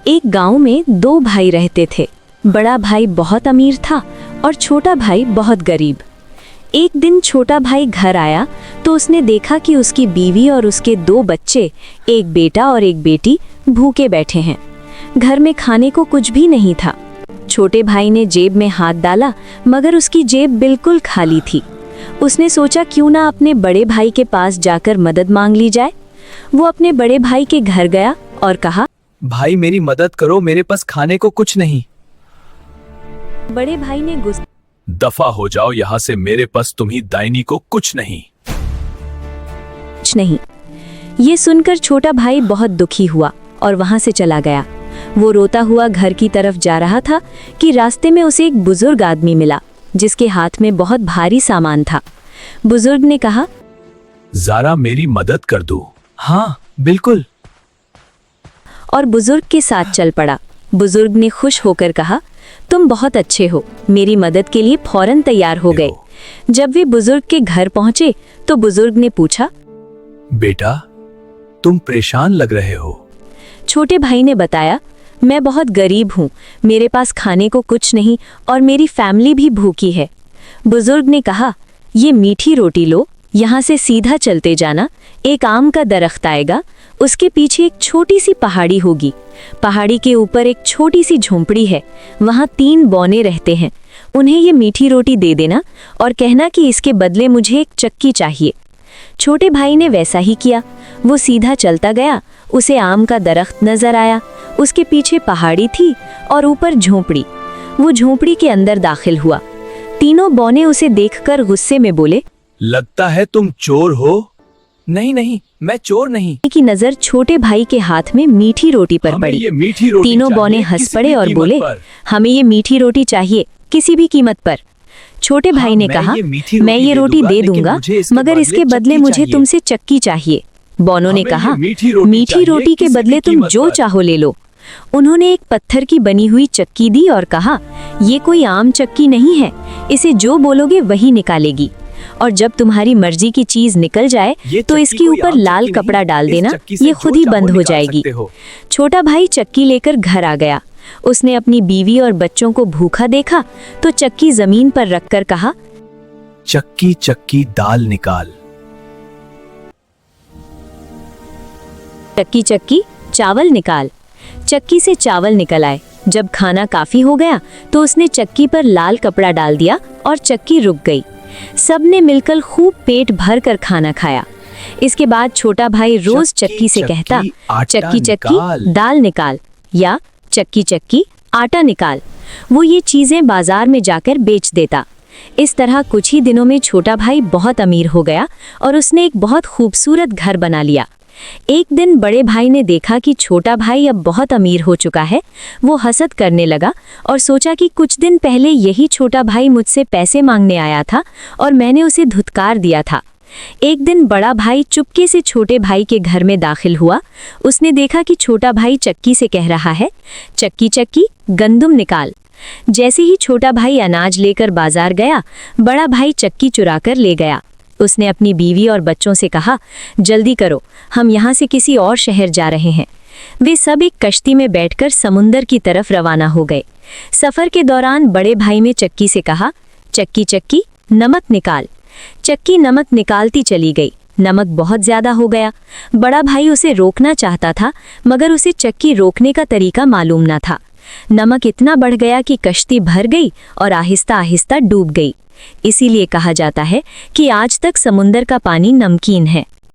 एक गांव में दो भाई रहते थे। बड़ा भाई बहुत अमीर था और छोटा भाई बहुत गरीब। एक दिन छोटा भाई घर आया तो उसने देखा कि उसकी बीवी और उसके दो बच्चे, एक बेटा और एक बेटी, भूखे बैठे हैं। घर में खाने को कुछ भी नहीं था। छोटे भाई ने जेब में हाथ डाला मगर उसकी जेब बिल्कुल खाली थी। उसने सोचा क्यों ना अपने बड़े भाई के पास जाकर मदद मांग ली जाए। वो अपने बड़े भाई के घर गया और कहा, भाई मेरी मदद करो, मेरे पास खाने को कुछ नहीं। बड़े भाई ने गुस्सा, दफा हो जाओ यहाँ से, मेरे पास तुम्ही दाइनी को कुछ नहीं। कुछ नहीं। ये सुनकर छोटा भाई बहुत दुखी हुआ और वहां से चला गया। वो रोता हुआ घर की तरफ जा रहा था कि रास्ते में उसे एक बुजुर्ग आदमी मिला जिसके हाथ में बहुत भारी सामान था। बुजुर्ग ने कहा, जरा मेरी मदद कर दो। हाँ बिल्कुल। और बुजुर्ग के साथ चल पड़ा। बुजुर्ग ने खुश होकर कहा, तुम बहुत अच्छे हो, मेरी मदद के लिए फौरन तैयार हो गए। जब वे बुजुर्ग के घर पहुंचे तो बुजुर्ग ने पूछा, बेटा तुम परेशान लग रहे हो। छोटे भाई ने बताया, मैं बहुत गरीब हूँ, मेरे पास खाने को कुछ नहीं और मेरी फैमिली भी भूखी है। बुजुर्ग ने कहा, ये मीठी रोटी लो, यहाँ से सीधा चलते जाना, एक आम का दरख्त आएगा, उसके पीछे एक छोटी सी पहाड़ी होगी। पहाड़ी के ऊपर एक छोटी सी झोंपड़ी है, वहाँ 3 बौने रहते हैं। उन्हें ये मीठी रोटी दे देना और कहना कि इसके बदले मुझे एक चक्की चाहिए। छोटे भाई ने वैसा ही किया। वो सीधा चलता गया, उसे आम का दरख्त नजर आया, उसके पीछे पहाड़ी थी और ऊपर झोंपड़ी। वो झोंपड़ी के अंदर दाखिल हुआ। तीनों बौने उसे देखकर गुस्से में बोले, लगता है तुम चोर हो। नहीं नहीं, मैं चोर नहीं। की नजर छोटे भाई के हाथ में मीठी रोटी पर हमें पड़ी। ये मीठी रोटी तीनों बौने चाहिए, हंस किसी पड़े भी और कीमत बोले, पर। हमें ये मीठी रोटी चाहिए, किसी भी कीमत पर। छोटे भाई ने मैं कहा, ये मीठी मैं ये रोटी दे लेकिन दूंगा मुझे इसके मगर इसके बदले चक्की मुझे चाहिए। तुमसे चक्की चाहिए। बौनों ने हमें कहा, ये मीठी रोटी चाहिए, के किसी बदले भी तुम कीमत जो पर। चाहो ले लो। उन्होंने एक पत्थर की बनी हुई चक्की दी और कहा, ये कोई आम चक्की नहीं है, इसे जो बोलोगे वही निकालेगी और जब तुम्हारी मर्जी की चीज निकल जाए ये तो चक्की इसके कोई ऊपर आम लाल चक्की नहीं, कपड़ा डाल इस देना, चक्की से ये जो खुद ही चाहो बंद हो निकाल जाएगी। सकते हो। छोटा भाई चक्की लेकर घर आ गया। उसने अपनी बीवी और बच्चों को भूखा देखा तो चक्की जमीन पर रखकर कहा, चक्की चक्की दाल निकाल। चक्की चक्की चावल निकाल। चक्की से चावल निकल आए। जब खाना काफी हो गया तो उसने चक्की पर लाल कपड़ा डाल दिया और चक्की रुक गई। सबने मिलकर खूब पेट भर कर खाना खाया। इसके बाद छोटा भाई रोज चक्की से कहता, चक्की चक्की दाल निकाल या चक्की चक्की आटा निकाल। वो ये चीजें बाजार में जाकर बेच देता। इस तरह कुछ ही दिनों में छोटा भाई बहुत अमीर हो गया और उसने एक बहुत खूबसूरत घर बना लिया। एक दिन बड़े भाई ने देखा कि छोटा भाई अब बहुत अमीर हो चुका है। वो हसद करने लगा और सोचा कि कुछ दिन पहले यही छोटा भाई मुझसे पैसे मांगने आया था और मैंने उसे धुतकार दिया था। एक दिन बड़ा भाई चुपके से छोटे भाई के घर में दाखिल हुआ। उसने देखा कि छोटा भाई चक्की से कह रहा है, चक्की चक्की गंदुम निकाल। जैसे ही छोटा भाई अनाज लेकर बाजार गया, बड़ा भाई चक्की चुराकर ले गया। उसने अपनी बीवी और बच्चों से कहा, जल्दी करो, हम यहाँ से किसी और शहर जा रहे हैं। वे सब एक कश्ती में बैठकर समुंदर की तरफ रवाना हो गए। सफर के दौरान बड़े भाई ने चक्की से कहा, चक्की चक्की नमक निकाल। चक्की नमक निकालती चली गई। नमक बहुत ज्यादा हो गया। बड़ा भाई उसे रोकना चाहता था मगर उसे चक्की रोकने का तरीका मालूम न था। नमक इतना बढ़ गया कि कश्ती भर गई और आहिस्ता आहिस्ता डूब गई। इसीलिए कहा जाता है कि आज तक समुंदर का पानी नमकीन है।